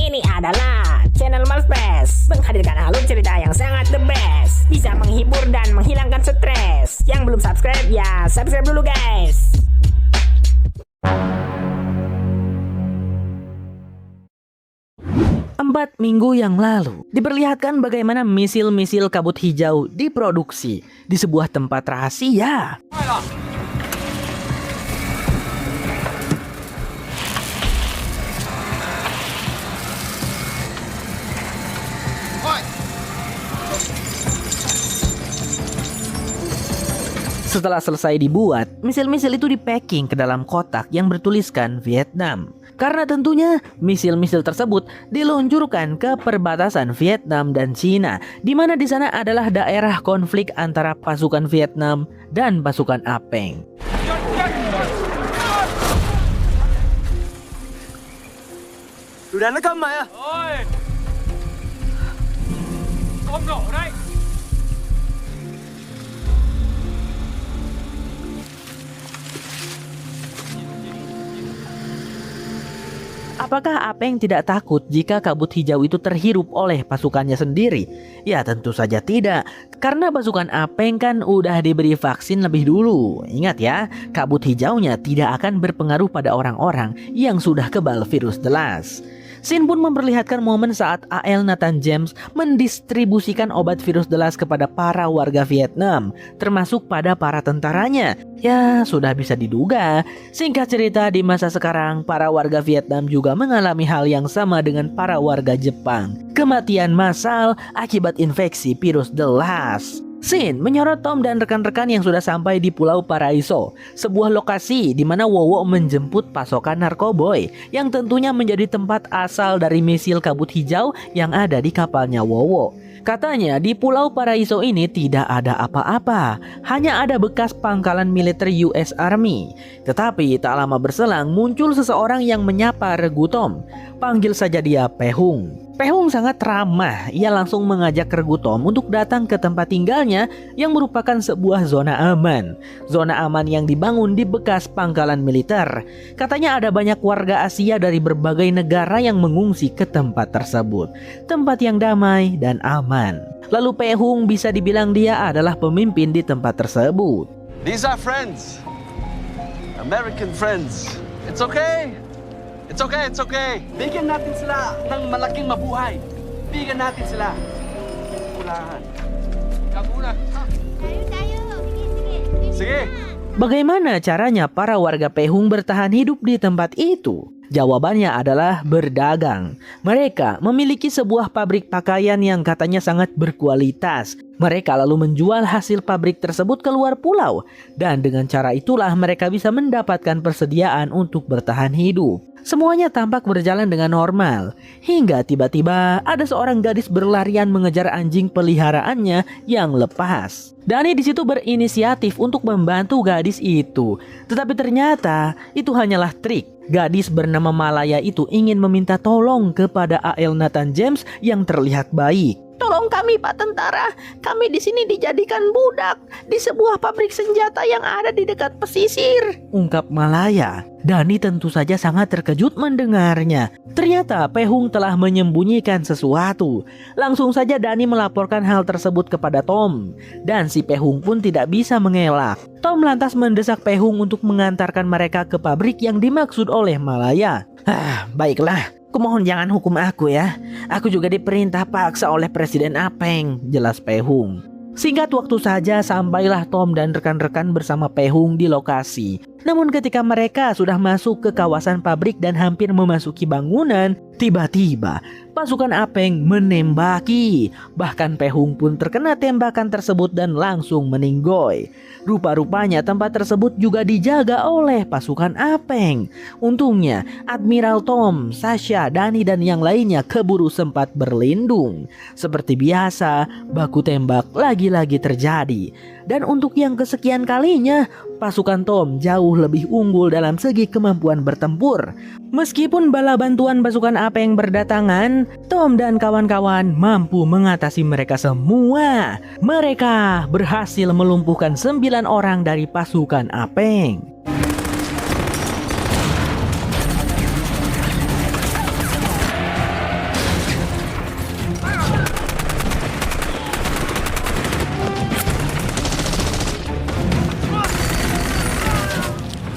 Ini adalah channel Malfest, menghadirkan alur cerita yang sangat the best, bisa menghibur dan menghilangkan stres. Yang belum subscribe ya subscribe dulu guys. Empat minggu yang lalu, diperlihatkan bagaimana misil-misil kabut hijau diproduksi di sebuah tempat rahasia. Setelah selesai dibuat, misil-misil itu dipacking ke dalam kotak yang bertuliskan Vietnam. Karena tentunya misil-misil tersebut diluncurkan ke perbatasan Vietnam dan Cina, di mana di sana adalah daerah konflik antara pasukan Vietnam dan pasukan Apeng. Sudah nó cầm mày à? Ôi Con nổ đây. Apakah Apeng tidak takut jika kabut hijau itu terhirup oleh pasukannya sendiri? Ya tentu saja tidak, karena pasukan Apeng kan udah diberi vaksin lebih dulu. Ingat ya, kabut hijaunya tidak akan berpengaruh pada orang-orang yang sudah kebal virus the Last. Scene pun memperlihatkan momen saat A.L. Nathan James mendistribusikan obat virus the Last kepada para warga Vietnam, termasuk pada para tentaranya. Ya, sudah bisa diduga. Singkat cerita, di masa sekarang, para warga Vietnam juga mengalami hal yang sama dengan para warga Jepang. Kematian massal akibat infeksi virus the Last. Scene menyorot Tom dan rekan-rekan yang sudah sampai di Pulau Paraiso, sebuah lokasi di mana Wowo menjemput pasokan narkoboy yang tentunya menjadi tempat asal dari misil kabut hijau yang ada di kapalnya Wowo. Katanya di Pulau Paraiso ini tidak ada apa-apa, hanya ada bekas pangkalan militer US Army. Tetapi tak lama berselang muncul seseorang yang menyapa Regu Tom. Panggil saja dia Pehung. Pehung sangat ramah, ia langsung mengajak Regu Tom untuk datang ke tempat tinggalnya yang merupakan sebuah zona aman. Zona aman yang dibangun di bekas pangkalan militer. Katanya ada banyak warga Asia dari berbagai negara yang mengungsi ke tempat tersebut. Tempat yang damai dan aman. Lalu Pehung bisa dibilang dia adalah pemimpin di tempat tersebut. These are friends. American friends. It's okay. It's okay, it's okay. Bigyan natin sila ng malaking mabuhay. Bigyan natin sila. Kulahan. Ikaw muna. Sige. Bagaimana caranya para warga Pehung bertahan hidup di tempat itu? Jawabannya adalah berdagang. Mereka memiliki sebuah pabrik pakaian yang katanya sangat berkualitas. Mereka lalu menjual hasil pabrik tersebut ke luar pulau. Dan dengan cara itulah mereka bisa mendapatkan persediaan untuk bertahan hidup. Semuanya tampak berjalan dengan normal. Hingga tiba-tiba ada seorang gadis berlarian mengejar anjing peliharaannya yang lepas. Dani di situ berinisiatif untuk membantu gadis itu. Tetapi ternyata itu hanyalah trik. Gadis bernama Malaya itu ingin meminta tolong kepada A.L. Nathan James yang terlihat baik. Tolong kami Pak Tentara, kami di sini dijadikan budak di sebuah pabrik senjata yang ada di dekat pesisir, ungkap Malaya. Dani tentu saja sangat terkejut mendengarnya. Ternyata Pehung telah menyembunyikan sesuatu. Langsung saja Dani melaporkan hal tersebut kepada Tom. Dan si Pehung pun tidak bisa mengelak. Tom lantas mendesak Pehung untuk mengantarkan mereka ke pabrik yang dimaksud oleh Malaya. Baiklah. Kumohon jangan hukum aku ya. Aku juga diperintah paksa oleh Presiden Apeng, jelas Pehung. Singkat waktu saja sampailah Tom dan rekan-rekan bersama Pehung di lokasi. Namun ketika mereka sudah masuk ke kawasan pabrik dan hampir memasuki bangunan, tiba-tiba pasukan Apeng menembaki. Bahkan Pehung pun terkena tembakan tersebut dan langsung meninggoy. Rupa-rupanya tempat tersebut juga dijaga oleh pasukan Apeng. Untungnya Admiral Tom, Sasha, Dani dan yang lainnya keburu sempat berlindung. Seperti biasa, baku tembak lagi-lagi terjadi. Dan untuk yang kesekian kalinya, pasukan Tom jauh lebih unggul dalam segi kemampuan bertempur. Meskipun bala bantuan pasukan Apeng berdatangan, Tom dan kawan-kawan mampu mengatasi mereka semua. Mereka berhasil melumpuhkan 9 orang dari pasukan Apeng.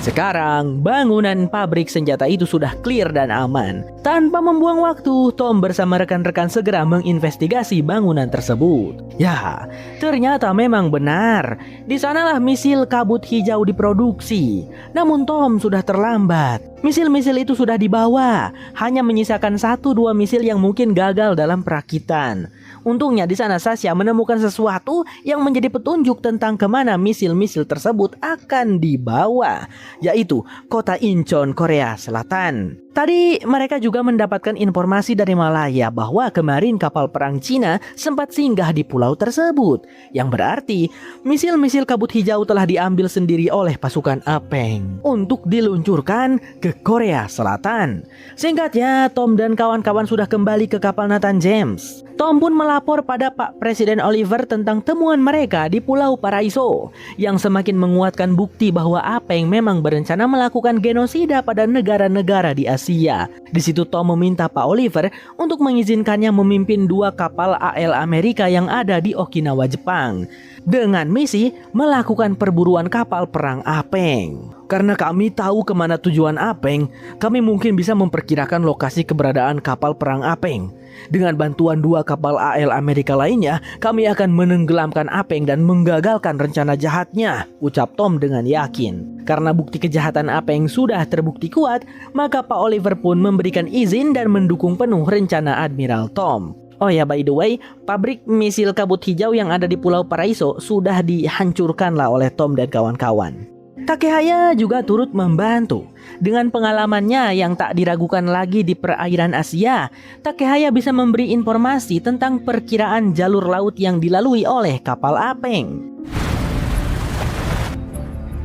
Sekarang, bangunan pabrik senjata itu sudah clear dan aman. Tanpa membuang waktu, Tom bersama rekan-rekan segera menginvestigasi bangunan tersebut. Ya, ternyata memang benar. Di sanalah misil kabut hijau diproduksi. Namun Tom sudah terlambat. Misil-misil itu sudah dibawa, hanya menyisakan 1-2 misil yang mungkin gagal dalam perakitan. Untungnya di sana Sasha menemukan sesuatu yang menjadi petunjuk tentang kemana misil-misil tersebut akan dibawa, yaitu kota Incheon, Korea Selatan. Tadi mereka juga mendapatkan informasi dari Malaya bahwa kemarin kapal perang Cina sempat singgah di pulau tersebut, yang berarti misil-misil kabut hijau telah diambil sendiri oleh pasukan Apeng untuk diluncurkan ke Korea Selatan. Singkatnya, Tom dan kawan-kawan sudah kembali ke kapal Nathan James. Tom pun melapor pada Pak Presiden Oliver tentang temuan mereka di Pulau Paraiso, yang semakin menguatkan bukti bahwa Apeng memang berencana melakukan genosida pada negara-negara di Asia. Di situ Tom meminta Pak Oliver untuk mengizinkannya memimpin 2 kapal AL Amerika yang ada di Okinawa, Jepang, dengan misi melakukan perburuan kapal perang Apeng. Karena kami tahu kemana tujuan Apeng, kami mungkin bisa memperkirakan lokasi keberadaan kapal perang Apeng. Dengan bantuan 2 kapal AL Amerika lainnya, kami akan menenggelamkan Apeng dan menggagalkan rencana jahatnya, ucap Tom dengan yakin. Karena bukti kejahatan Apeng sudah terbukti kuat, maka Pak Oliver pun memberikan izin dan mendukung penuh rencana Admiral Tom. Oh ya, by the way, pabrik misil kabut hijau yang ada di Pulau Paraiso sudah dihancurkan lah oleh Tom dan kawan-kawan. Takehaya juga turut membantu. Dengan pengalamannya yang tak diragukan lagi di perairan Asia, Takehaya bisa memberi informasi tentang perkiraan jalur laut yang dilalui oleh kapal Apeng.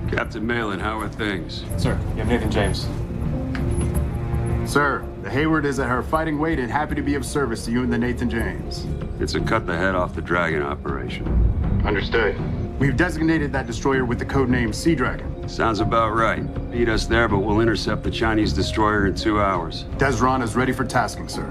Captain Malin, how are things? Sir, you have Nathan James. Sir, the Hayward is at her fighting weight and happy to be of service to you and the Nathan James. It's a cut the head off the Dragon operation. Understood. We've designated that destroyer with the codename Sea Dragon. Sounds about right. Beat us there, but we'll intercept the Chinese destroyer in 2 hours. Desron is ready for tasking, sir.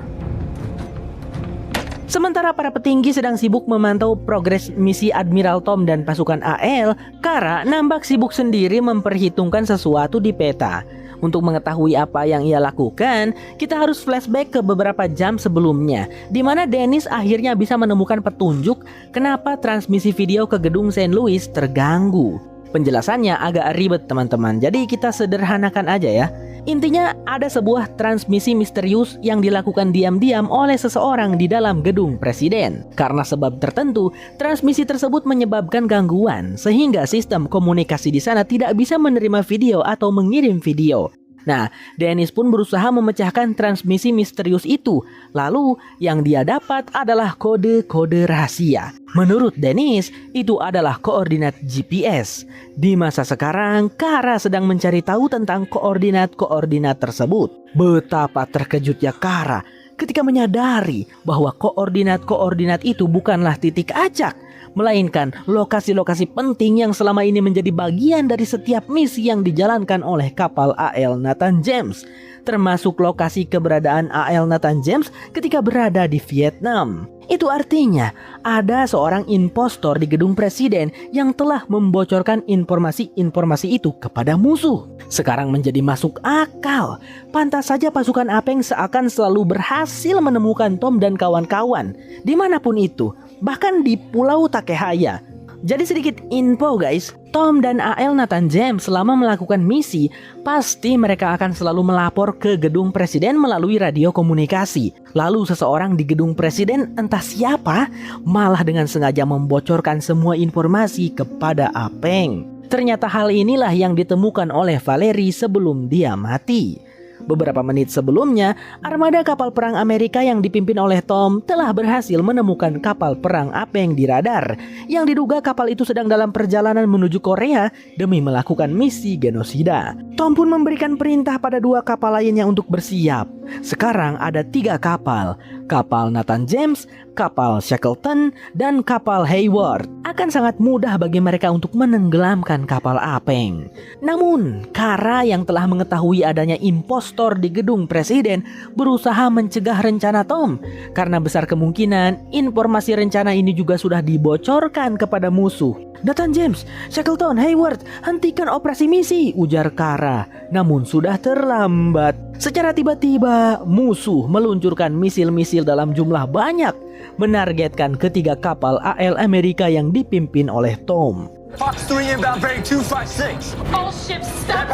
Sementara para petinggi sedang sibuk memantau progres misi Admiral Tom dan pasukan AL, Kara nampak sibuk sendiri memperhitungkan sesuatu di peta. Untuk mengetahui apa yang ia lakukan, kita harus flashback ke beberapa jam sebelumnya, di mana Dennis akhirnya bisa menemukan petunjuk kenapa transmisi video ke gedung St. Louis terganggu. Penjelasannya agak ribet teman-teman, jadi kita sederhanakan aja ya. Intinya ada sebuah transmisi misterius yang dilakukan diam-diam oleh seseorang di dalam gedung presiden. Karena sebab tertentu, transmisi tersebut menyebabkan gangguan sehingga sistem komunikasi di sana tidak bisa menerima video atau mengirim video. Nah, Dennis pun berusaha memecahkan transmisi misterius itu. Lalu, yang dia dapat adalah kode-kode rahasia. Menurut Dennis, itu adalah koordinat GPS. Di masa sekarang, Kara sedang mencari tahu tentang koordinat-koordinat tersebut. Betapa terkejutnya Kara ketika menyadari bahwa koordinat-koordinat itu bukanlah titik acak, melainkan lokasi-lokasi penting yang selama ini menjadi bagian dari setiap misi yang dijalankan oleh kapal AL Nathan James, termasuk lokasi keberadaan AL Nathan James ketika berada di Vietnam. Itu artinya ada seorang impostor di gedung presiden yang telah membocorkan informasi-informasi itu kepada musuh. Sekarang menjadi masuk akal. Pantas saja pasukan Apeng seakan selalu berhasil menemukan Tom dan kawan-kawan dimanapun itu, bahkan di Pulau Takehaya. Jadi sedikit info guys, Tom dan AL Nathan James selama melakukan misi, pasti mereka akan selalu melapor ke gedung presiden melalui radio komunikasi. Lalu seseorang di gedung presiden, entah siapa, malah dengan sengaja membocorkan semua informasi kepada Apeng. Ternyata hal inilah yang ditemukan oleh Valerie sebelum dia mati. Beberapa menit sebelumnya, armada kapal perang Amerika yang dipimpin oleh Tom telah berhasil menemukan kapal perang Apeng di radar, yang diduga kapal itu sedang dalam perjalanan menuju Korea demi melakukan misi genosida. Tom pun memberikan perintah pada 2 kapal lainnya untuk bersiap. Sekarang ada 3 kapal. kapal Nathan James, kapal Shackleton, dan kapal Hayward. Akan sangat mudah bagi mereka untuk menenggelamkan kapal Apeng. Namun, Kara yang telah mengetahui adanya impostor di gedung presiden berusaha mencegah rencana Tom. Karena besar kemungkinan informasi rencana ini juga sudah dibocorkan kepada musuh. Nathan James, Shackleton, Hayward, hentikan operasi misi, ujar Kara. Namun sudah terlambat. Secara tiba-tiba, musuh meluncurkan misil-misil dalam jumlah banyak, menargetkan ketiga kapal AL Amerika yang dipimpin oleh Tom. Fox 3 inbound bearing 256. All ships, stop,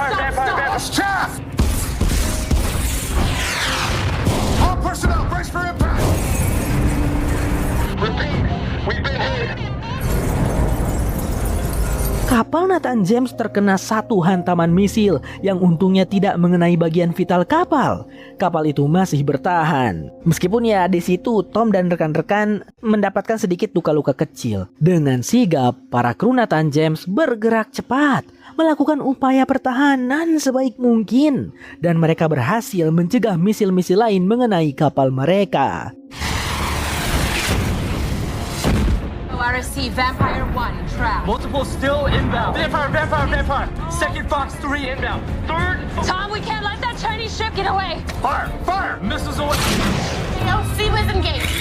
stop. All personnel, brace for impact! Repeat, we've been hit. Kapal Nathan James terkena satu hantaman misil yang untungnya tidak mengenai bagian vital kapal. Kapal itu masih bertahan. Meskipun ya di situ Tom dan rekan-rekan mendapatkan sedikit luka-luka kecil. Dengan sigap, para kru Nathan James bergerak cepat, melakukan upaya pertahanan sebaik mungkin, dan mereka berhasil mencegah misil-misil lain mengenai kapal mereka. RSC Vampire 1 trapped. Multiple still inbound. Vampire. Second Fox 3 inbound. Third. Tom, we can't let that Chinese ship get away. Fire! Missiles away. AOC was engaged.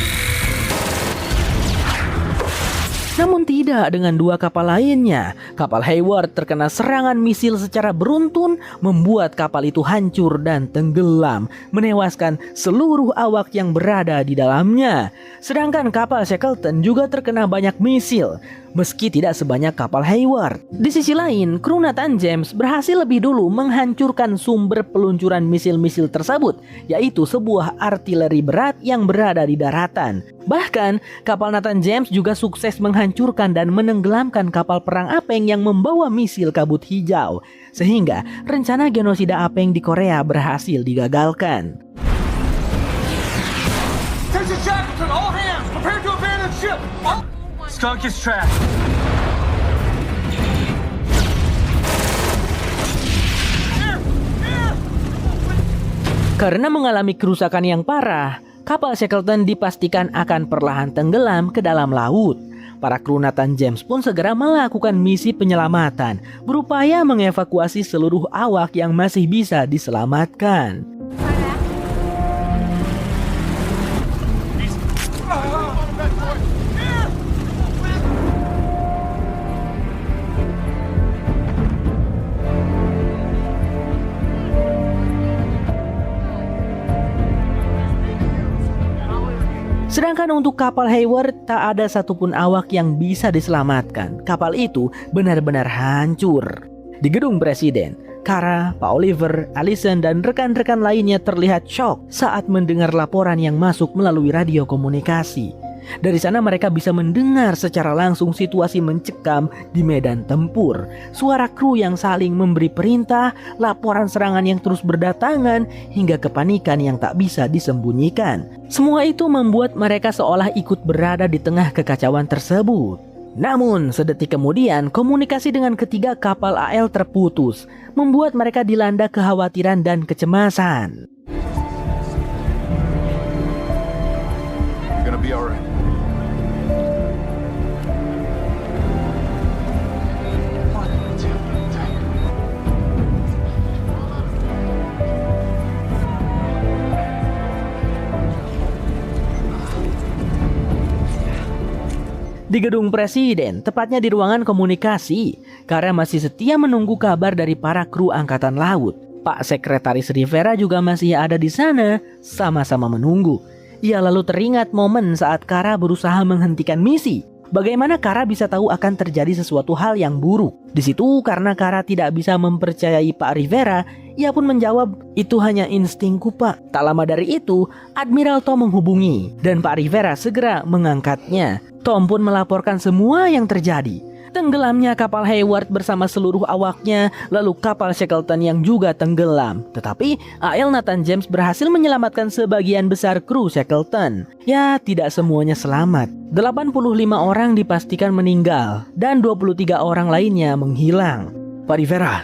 Namun tidak dengan dua kapal lainnya. Kapal Hayward terkena serangan misil secara beruntun, membuat kapal itu hancur dan tenggelam, menewaskan seluruh awak yang berada di dalamnya. Sedangkan kapal Shackleton juga terkena banyak misil, meski tidak sebanyak kapal Hayward. Di sisi lain, kru Nathan James berhasil lebih dulu menghancurkan sumber peluncuran misil-misil tersebut, yaitu sebuah artileri berat yang berada di daratan. Bahkan, kapal Nathan James juga sukses menghancurkan dan menenggelamkan kapal perang Apeng yang membawa misil kabut hijau, sehingga rencana genosida Apeng di Korea berhasil digagalkan. Attention Shackleton, all hands, prepare to abandon ship. Skunk is trapped. Karena mengalami kerusakan yang parah, kapal Shackleton dipastikan akan perlahan tenggelam ke dalam laut. Para kru Nathan James pun segera melakukan misi penyelamatan, berupaya mengevakuasi seluruh awak yang masih bisa diselamatkan. Sedangkan untuk kapal Hayward, tak ada satupun awak yang bisa diselamatkan. Kapal itu benar-benar hancur. Di gedung presiden, Kara, Pak Oliver, Allison, dan rekan-rekan lainnya terlihat shock saat mendengar laporan yang masuk melalui radio komunikasi. Dari sana mereka bisa mendengar secara langsung situasi mencekam di medan tempur. Suara kru yang saling memberi perintah, laporan serangan yang terus berdatangan, hingga kepanikan yang tak bisa disembunyikan. Semua itu membuat mereka seolah ikut berada di tengah kekacauan tersebut. Namun, sedetik kemudian komunikasi dengan ketiga kapal AL terputus, membuat mereka dilanda kekhawatiran dan kecemasan. Gonna be alright. Di gedung presiden, tepatnya di ruangan komunikasi, Kara masih setia menunggu kabar dari para kru angkatan laut. Pak Sekretaris Rivera juga masih ada di sana, sama-sama menunggu. Ia lalu teringat momen saat Kara berusaha menghentikan misi. Bagaimana Kara bisa tahu akan terjadi sesuatu hal yang buruk? Di situ karena Kara tidak bisa mempercayai Pak Rivera, ia pun menjawab, "Itu hanya instingku, Pak." Tak lama dari itu, Admiral Tom menghubungi dan Pak Rivera segera mengangkatnya. Tom pun melaporkan semua yang terjadi. Tenggelamnya kapal Hayward bersama seluruh awaknya, lalu kapal Shackleton yang juga tenggelam. Tetapi AL Nathan James berhasil menyelamatkan sebagian besar kru Shackleton. Ya, tidak semuanya selamat. 85 orang dipastikan meninggal dan 23 orang lainnya menghilang. Pak Rivera,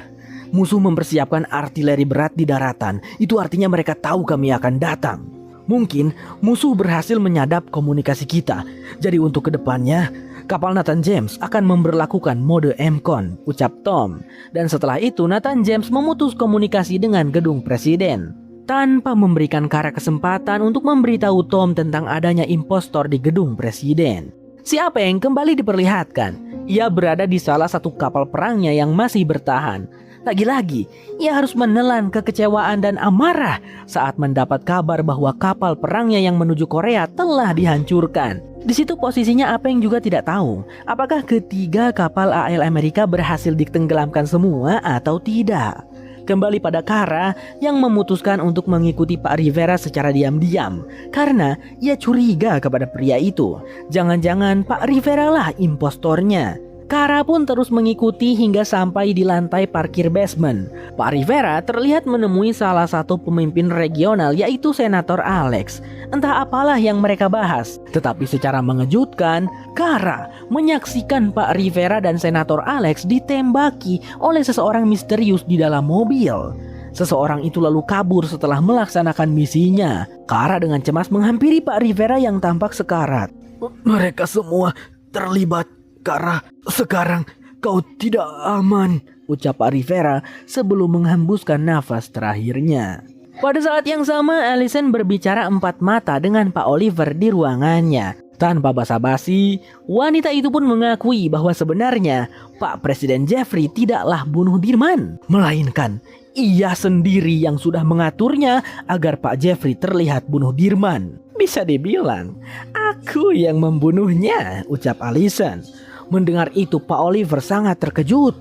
musuh mempersiapkan artileri berat di daratan. Itu artinya mereka tahu kami akan datang. Mungkin musuh berhasil menyadap komunikasi kita. Jadi untuk kedepannya, kapal Nathan James akan memberlakukan mode MCON, ucap Tom. Dan setelah itu Nathan James memutus komunikasi dengan gedung presiden, tanpa memberikan Kara kesempatan untuk memberitahu Tom tentang adanya impostor di gedung presiden. Si Apeng kembali diperlihatkan. Ia berada di salah satu kapal perangnya yang masih bertahan. Lagi-lagi, ia harus menelan kekecewaan dan amarah saat mendapat kabar bahwa kapal perangnya yang menuju Korea telah dihancurkan. Di situ posisinya Apeng juga tidak tahu apakah ketiga kapal AL Amerika berhasil ditenggelamkan semua atau tidak. Kembali pada Kara yang memutuskan untuk mengikuti Pak Rivera secara diam-diam karena ia curiga kepada pria itu. Jangan-jangan Pak Rivera lah impostornya. Kara pun terus mengikuti hingga sampai di lantai parkir basement. Pak Rivera terlihat menemui salah satu pemimpin regional yaitu Senator Alex. Entah apalah yang mereka bahas. Tetapi secara mengejutkan, Kara menyaksikan Pak Rivera dan Senator Alex ditembaki oleh seseorang misterius di dalam mobil. Seseorang itu lalu kabur setelah melaksanakan misinya. Kara dengan cemas menghampiri Pak Rivera yang tampak sekarat. Mereka semua terlibat. Kara, sekarang kau tidak aman, ucap Pak Rivera sebelum menghembuskan nafas terakhirnya. Pada saat yang sama, Allison berbicara empat mata dengan Pak Oliver di ruangannya. Tanpa basa-basi, wanita itu pun mengakui bahwa sebenarnya Pak Presiden Jeffrey tidaklah bunuh Dirman, melainkan ia sendiri yang sudah mengaturnya agar Pak Jeffrey terlihat bunuh Dirman. Bisa dibilang, aku yang membunuhnya, ucap Allison. Mendengar itu Pak Oliver sangat terkejut.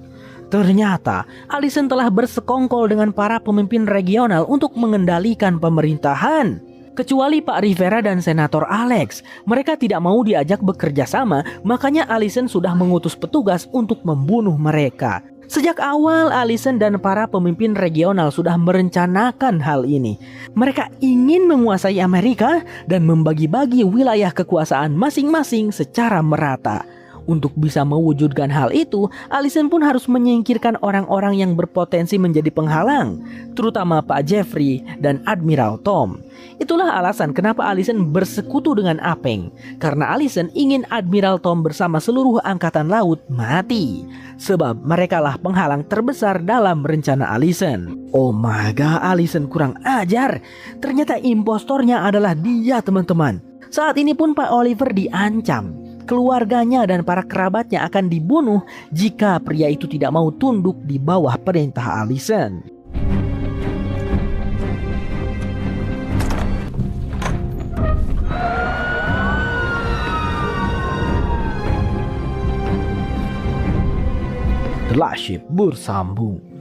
Ternyata Allison telah bersekongkol dengan para pemimpin regional untuk mengendalikan pemerintahan. Kecuali Pak Rivera dan Senator Alex, mereka tidak mau diajak bekerja sama, makanya Allison sudah mengutus petugas untuk membunuh mereka. Sejak awal Allison dan para pemimpin regional sudah merencanakan hal ini. Mereka ingin menguasai Amerika dan membagi-bagi wilayah kekuasaan masing-masing secara merata. Untuk bisa mewujudkan hal itu, Allison pun harus menyingkirkan orang-orang yang berpotensi menjadi penghalang, terutama Pak Jeffrey dan Admiral Tom. Itulah alasan kenapa Allison bersekutu dengan Apeng, karena Allison ingin Admiral Tom bersama seluruh angkatan laut mati, sebab merekalah penghalang terbesar dalam rencana Allison. Oh my god, Allison kurang ajar. Ternyata impostornya adalah dia, teman-teman. Saat ini pun Pak Oliver diancam. Keluarganya dan para kerabatnya akan dibunuh jika pria itu tidak mau tunduk di bawah perintah Allison. The Last Ship bersambung.